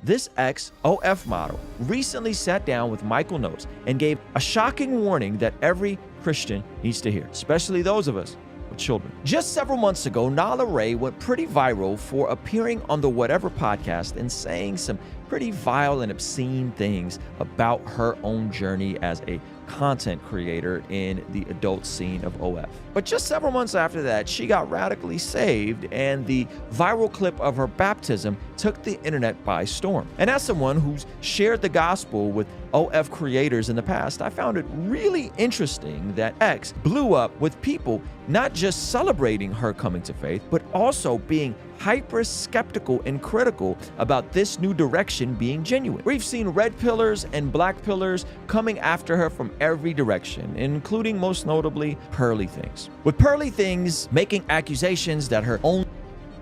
This ex-OF model recently sat down with Michael Knowles and gave a shocking warning that every Christian needs to hear, especially those of us with children. Just several months ago, Nala Ray went pretty viral for appearing on the Whatever podcast and saying some pretty vile and obscene things about her own journey as a content creator in the adult scene of OF. But just several months after that, she got radically saved, and the viral clip of her baptism took the internet by storm. And as someone who's shared the gospel with OF creators in the past, I found it really interesting that X blew up with people not just celebrating her coming to faith, but also being hyper skeptical and critical about this new direction being genuine. We've seen red pillars and black pillars coming after her from every direction, including most notably Pearly Things. With Pearly Things making accusations that her own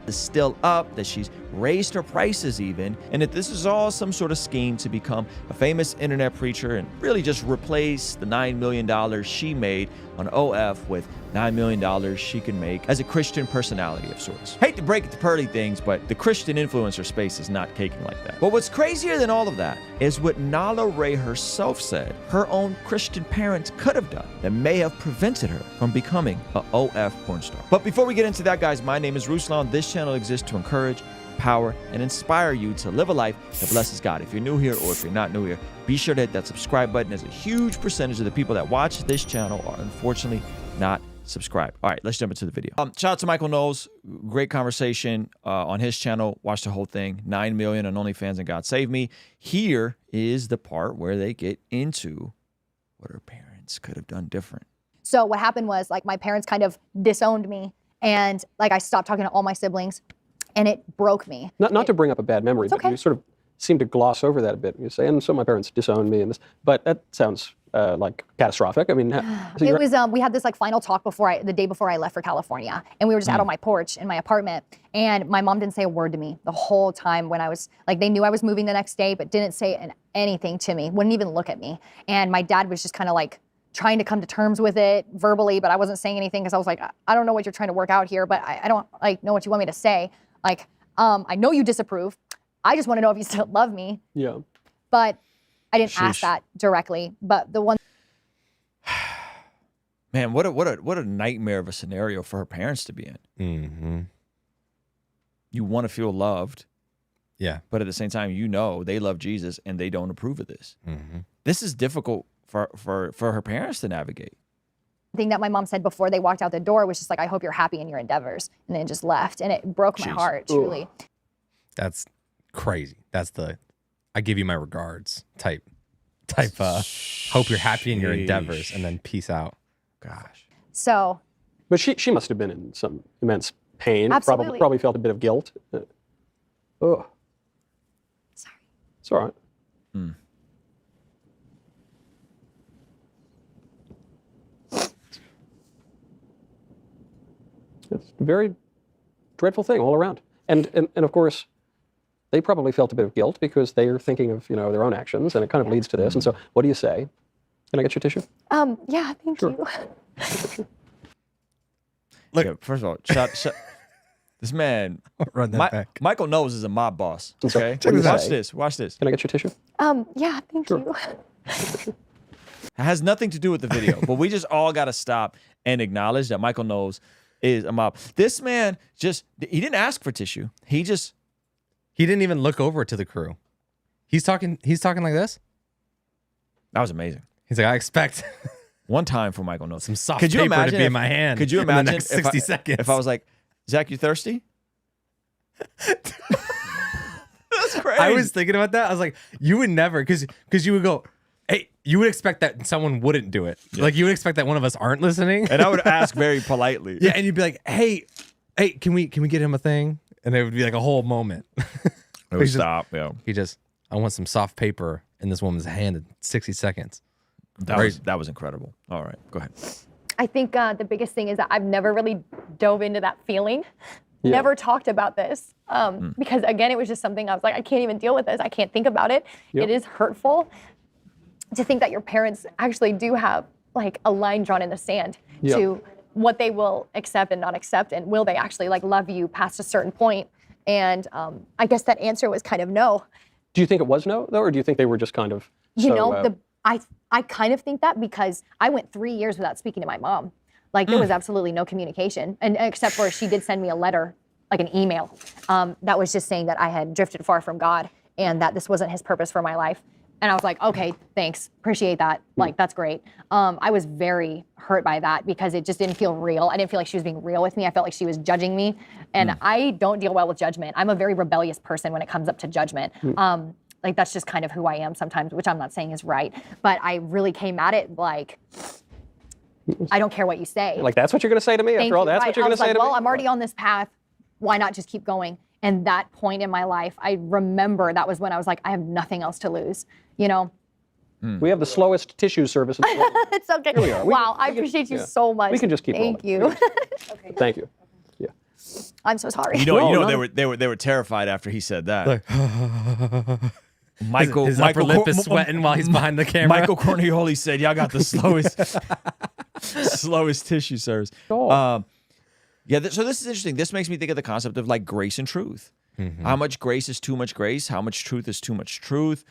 is still up, that she's raised her prices even, and that this is all some sort of scheme to become a famous internet preacher and really just replace the $9 million she made on OF with $9 million she can make as a Christian personality of sorts. Hate to break it to Pearly Things, but the Christian influencer space is not caking like that. But what's crazier than all of that is what Nala Ray herself said her own Christian parents could have done that may have prevented her from becoming an OF porn star. But before we get into that, guys, my name is Ruslan. This channel exists to encourage, empower, and inspire you to live a life that blesses God. If you're new here or if you're not new here, be sure to hit that subscribe button, as a huge percentage of the people that watch this channel are unfortunately not subscribed. All right, let's jump into the video. Shout out to Michael Knowles. Great conversation on his channel. Watch the whole thing. 9 million on OnlyFans and God Save Me. Here is the part where they get into what her parents could have done different. So what happened was, like, my parents kind of disowned me, and like I stopped talking to all my siblings, and it broke me. Not to bring up a bad memory, but you sort of seem to gloss over that a bit. You say, and so my parents disowned me, and this, but that sounds like catastrophic. I mean, it was. We had this like final talk before the day before I left for California, and we were just out on my porch in my apartment, and my mom didn't say a word to me the whole time when I was like, they knew I was moving the next day, but didn't say anything to me. Wouldn't even look at me. And my dad was just kind of like trying to come to terms with it verbally, but I wasn't saying anything because I was like, I don't know what you're trying to work out here, but I don't like know what you want me to say. Like, I know you disapprove. I just want to know if you still love me. Yeah. But I didn't ask that directly. But the one. Man, what a nightmare of a scenario for her parents to be in. Mm-hmm. You want to feel loved. Yeah. But at the same time, you know they love Jesus and they don't approve of this. Mm-hmm. This is difficult for her parents to navigate. Thing that my mom said before they walked out the door was just like, I hope you're happy in your endeavors, and then just left, and it broke my heart, truly. That's crazy. That's the I give you my regards type hope you're happy in your endeavors, and then peace out. Gosh. So, but she must have been in some immense pain. Absolutely. Probably felt a bit of guilt. Oh, sorry. It's all right. It's a very dreadful thing all around. And of course, they probably felt a bit of guilt because they are thinking of, their own actions, and it kind of leads to this. And so what do you say? Can I get your tissue? Yeah, thank you. Look, yeah, first of all, this man, run that back. Michael Knowles is a mob boss. Okay, So, watch this. Can I get your tissue? Yeah, thank you. It has nothing to do with the video, but we just all got to stop and acknowledge that Michael Knowles is a mob. This man he didn't ask for tissue. He didn't even look over to the crew. He's talking like this. That was amazing. He's like, I expect one time for Michael Knowles. Some soft paper to be in my hand. Could you imagine in the next 60 seconds? If I was like, Zach, you thirsty? That's crazy. I was thinking about that. I was like, you would never, because you would go, hey, you would expect that someone wouldn't do it. Yeah. Like, you would expect that one of us aren't listening. And I would ask very politely. Yeah, and you'd be like, hey, can we get him a thing? And it would be like a whole moment. It would stop, yeah. I want some soft paper in this woman's hand in 60 seconds. That was incredible. All right, go ahead. I think the biggest thing is that I've never really dove into that feeling. Yeah. Never talked about this because, again, it was just something I was like, I can't even deal with this. I can't think about it. Yep. It is hurtful to think that your parents actually do have like a line drawn in the sand to what they will accept and not accept, and will they actually like love you past a certain point. And I guess that answer was kind of no. Do you think it was no, though, or do you think they were just kind of You so, know, I kind of think that because I went 3 years without speaking to my mom. Like there was absolutely no communication, and except for she did send me a letter, like an email, that was just saying that I had drifted far from God and that this wasn't His purpose for my life. And I was like, okay, thanks, appreciate that. Like that's great. I was very hurt by that because it just didn't feel real. I didn't feel like she was being real with me. I felt like she was judging me, and I don't deal well with judgment. I'm a very rebellious person when it comes up to judgment. Like that's just kind of who I am sometimes, which I'm not saying is right, but I really came at it like, I don't care what you say. like, that's what you're going to say to me? After all, that's what you're going to say to me? Well, I'm already on this path. Why not just keep going? And that point in my life, I remember that was when I was like, I have nothing else to lose, you know? We have the slowest tissue service in the world. It's okay. Here we are. Wow, I appreciate you so much. We can just keep Thank rolling. you. Okay. Thank you. Yeah. I'm so sorry. You know, No, they were terrified after he said that. Like, his upper lip is sweating while he's behind the camera. Michael Cornioli said, "Y'all got the slowest tissue service." Oh. So this is interesting. This makes me think of the concept of like grace and truth. How much grace is too much grace? How much truth is too much truth?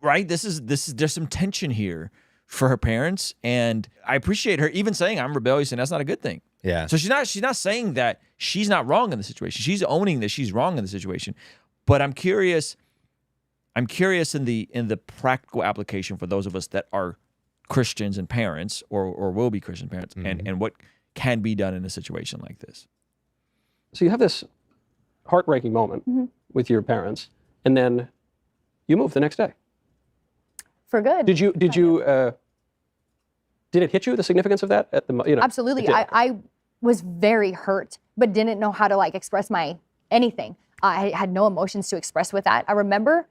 Right? This is there's some tension here for her parents, and I appreciate her even saying I'm rebellious, and that's not a good thing. Yeah. So she's not saying that she's not wrong in the situation. She's owning that she's wrong in the situation. But I'm curious in the practical application for those of us that are Christians and parents or will be Christian parents, and what can be done in a situation like this. So you have this heartbreaking moment with your parents, and then you move the next day. For good. Did it hit you, the significance of that? Absolutely. I was very hurt, but didn't know how to like express anything. I had no emotions to express with that. I remember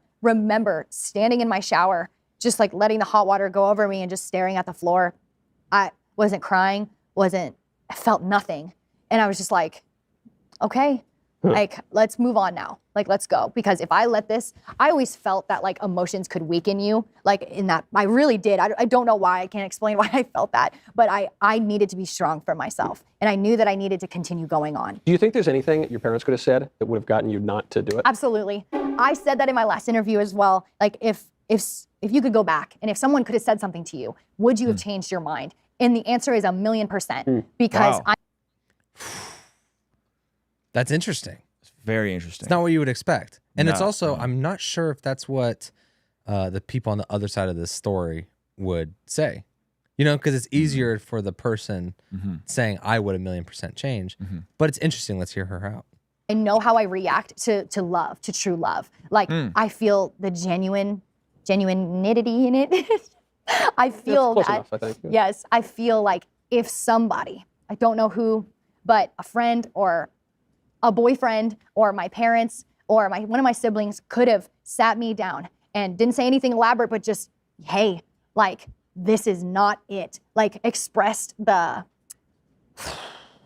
standing in my shower, just like letting the hot water go over me and just staring at the floor. I wasn't crying, I felt nothing. And I was just like, okay, like, let's move on now. Like, let's go. Because if I let this, I always felt that like emotions could weaken you. Like in that, I really did. I don't know why. I can't explain why I felt that. But I needed to be strong for myself. And I knew that I needed to continue going on. Do you think there's anything your parents could have said that would have gotten you not to do it? Absolutely. I said that in my last interview as well. Like if you could go back and if someone could have said something to you, would you have changed your mind? And the answer is 1,000,000%. Because Wow. That's interesting. It's very interesting. It's not what you would expect. And it's No, also, no. I'm not sure if that's what the people on the other side of this story would say. You know, because it's easier for the person saying, I would 1,000,000% change. But it's interesting. Let's hear her out. I know how I react to love, to true love. Like I feel the genuinity in it. I feel That's close that. enough, I think. Yeah. Yes, I feel like if somebody, I don't know who, but a friend or a boyfriend or my parents or one of my siblings could have sat me down and didn't say anything elaborate, but just, hey, like, this is not it. Like, expressed the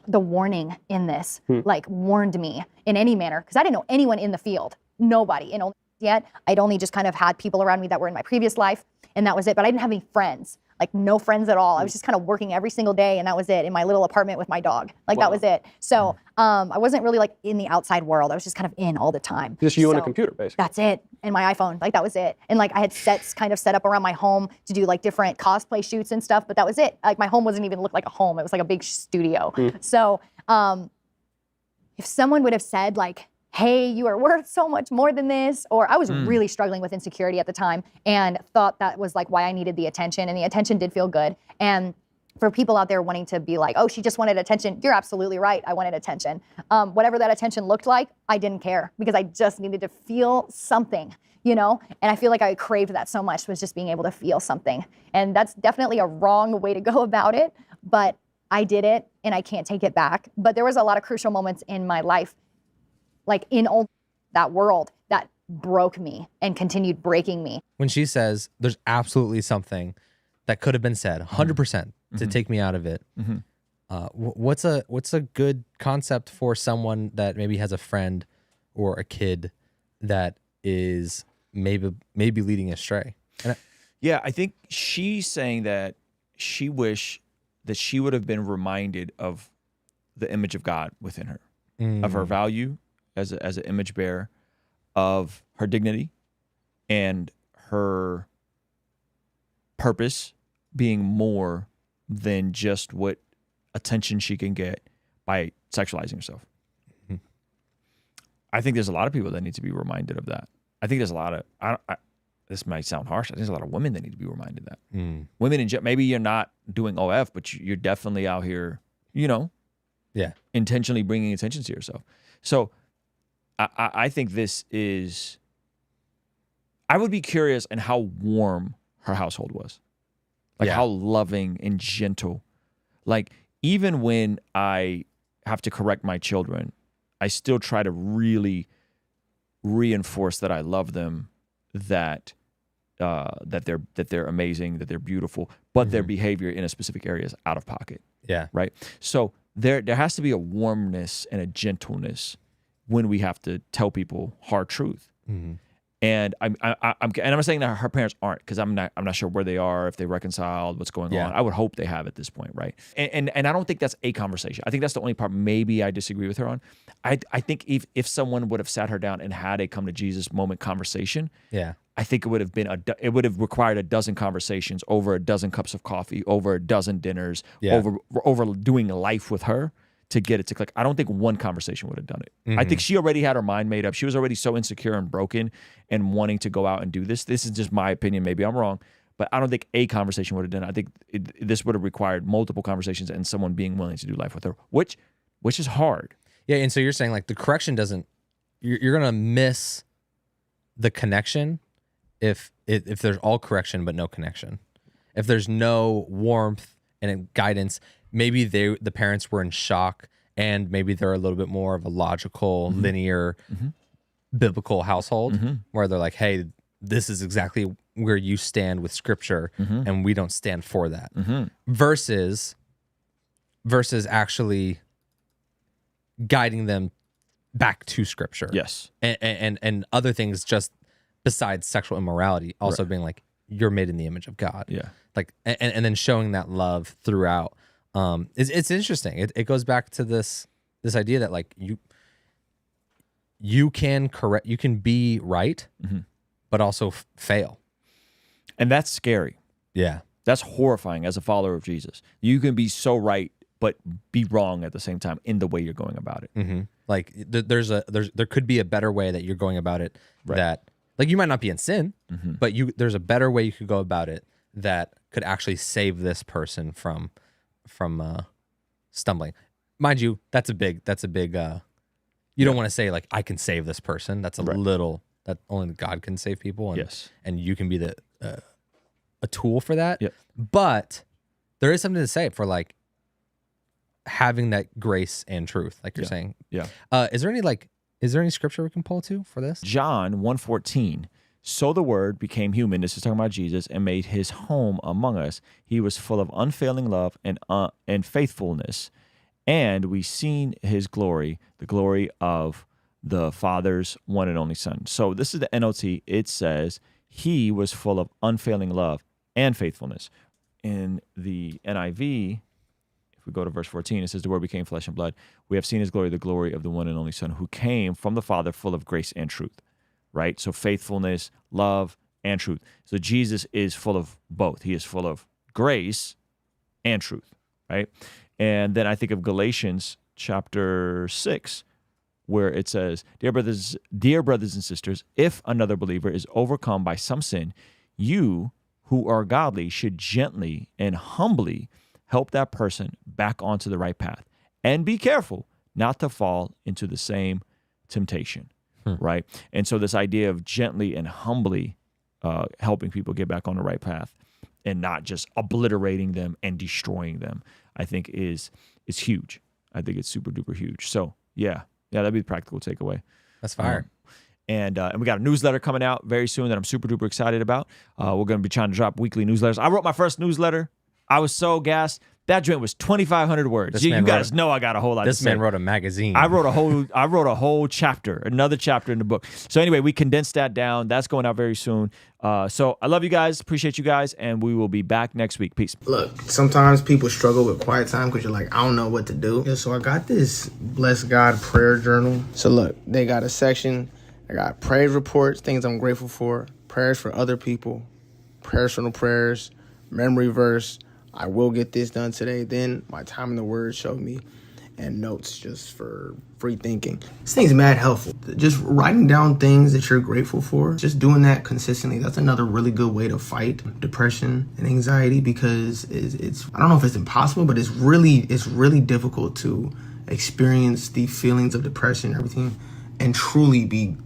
warning in this, like, warned me in any manner, because I didn't know anyone in the field, nobody in OnlyFans yet. I'd only just kind of had people around me that were in my previous life, and that was it. But I didn't have any friends, like no friends at all. I was just kind of working every single day, and that was it, in my little apartment with my dog. Like, that was it. So I wasn't really like in the outside world. I was just kind of in all the time. Just you and a So computer, basically. That's it. And my iPhone, like that was it. And like I had sets kind of set up around my home to do like different cosplay shoots and stuff, but that was it. Like my home wasn't even look like a home. It was like a big studio. So if someone would have said like, hey, you are worth so much more than this, or I was really struggling with insecurity at the time and thought that was like why I needed the attention, and the attention did feel good. And for people out there wanting to be like, oh, she just wanted attention, you're absolutely right. I wanted attention. Whatever that attention looked like, I didn't care because I just needed to feel something, you know? And I feel like I craved that so much, was just being able to feel something. And that's definitely a wrong way to go about it, but I did it and I can't take it back. But there was a lot of crucial moments in my life, like in all that world, that broke me and continued breaking me. When she says there's absolutely something that could have been said, 100%, to take me out of it, what's a good concept for someone that maybe has a friend or a kid that is maybe leading astray? Yeah, I think she's saying that she wish that she would have been reminded of the image of God within her, of her value as an image bearer, of her dignity, and her purpose being more than just what attention she can get by sexualizing herself. Mm-hmm. I think there's a lot of people that need to be reminded of that. I think there's a lot of, this might sound harsh, I think there's a lot of women that need to be reminded of that. Women in general, maybe you're not doing OF, but you're definitely out here, you know, intentionally bringing attention to yourself. So I think this is, I would be curious in how warm her household was. Like how loving and gentle. Like even when I have to correct my children, I still try to really reinforce that I love them, that they're amazing, that they're beautiful, but their behavior in a specific area is out of pocket. Yeah. Right. So there has to be a warmness and a gentleness when we have to tell people hard truth. Mm-hmm. And I'm not saying that her parents aren't, because I'm not sure where they are, if they reconciled, what's going on. I would hope they have at this point, right? And I don't think that's a conversation. I think that's the only part maybe I disagree with her on. I think if someone would have sat her down and had a come to Jesus moment conversation, I think it would have required a dozen conversations, over a dozen cups of coffee, over a dozen dinners, over doing life with her to get it to click. I don't think one conversation would have done it. Mm-hmm. I think she already had her mind made up. She was already so insecure and broken and wanting to go out and do this. This is just my opinion. Maybe I'm wrong, but I don't think a conversation would have done it. I think this would have required multiple conversations and someone being willing to do life with her, which is hard. Yeah, and so you're saying like the correction doesn't, you're going to miss the connection if there's all correction but no connection. If there's no warmth and guidance, maybe the parents were in shock, and maybe they're a little bit more of a logical, linear, biblical household where they're like, hey, this is exactly where you stand with scripture, and we don't stand for that. Versus actually guiding them back to scripture. Yes. And other things just besides sexual immorality, also being like, you're made in the image of God. Yeah. Like, and then showing that love throughout. It's interesting. It goes back to this idea that like you can be right, but also fail. And that's scary. Yeah. That's horrifying as a follower of Jesus. You can be so right, but be wrong at the same time in the way you're going about it. Like there could be a better way that you're going about it. That like you might not be in sin, but there's a better way you could go about it that could actually save this person from stumbling. Mind you, that's a big you don't want to say like I can save this person. That's a little, that only God can save people, and and you can be a tool for that. But there is something to say for like having that grace and truth, like you're saying. Is there any scripture we can pull to for this? John 1:14. So the Word became human, this is talking about Jesus, and made his home among us. He was full of unfailing love and faithfulness. And we seen his glory, the glory of the Father's one and only Son. So this is the NLT. It says he was full of unfailing love and faithfulness. In the NIV, if we go to verse 14, it says the Word became flesh and blood. We have seen his glory, the glory of the one and only Son, who came from the Father full of grace and truth. Right? So faithfulness, love, and truth. So Jesus is full of both. He is full of grace and truth, right? And then I think of Galatians chapter 6, where it says, dear brothers and sisters, if another believer is overcome by some sin, you who are godly should gently and humbly help that person back onto the right path. And be careful not to fall into the same temptation. Right. And so this idea of gently and humbly helping people get back on the right path and not just obliterating them and destroying them, I think is huge. I think it's super duper huge. So yeah, that'd be the practical takeaway. That's fire. And we got a newsletter coming out very soon that I'm super duper excited about. We're going to be trying to drop weekly newsletters. I wrote my first newsletter. I was so gassed. That joint was 2,500 words. You guys know I got a whole lot to say. This man wrote a magazine. I wrote a whole chapter, another chapter in the book. So anyway, we condensed that down. That's going out very soon. So I love you guys. Appreciate you guys. And we will be back next week. Peace. Look, sometimes people struggle with quiet time because you're like, I don't know what to do. Yeah, so I got this Bless God prayer journal. So look, they got a section. I got praise reports, things I'm grateful for. prayers for other people, personal prayers, memory verse, I will get this done today. Then my time in the Word showed me, and notes just for free thinking. This thing's mad helpful. Just writing down things that you're grateful for, just doing that consistently, that's another really good way to fight depression and anxiety, because it's I don't know if it's impossible, but it's really difficult to experience the feelings of depression and everything and truly be,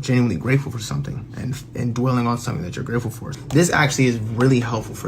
genuinely grateful for something and dwelling on something that you're grateful for. This actually is really helpful for that.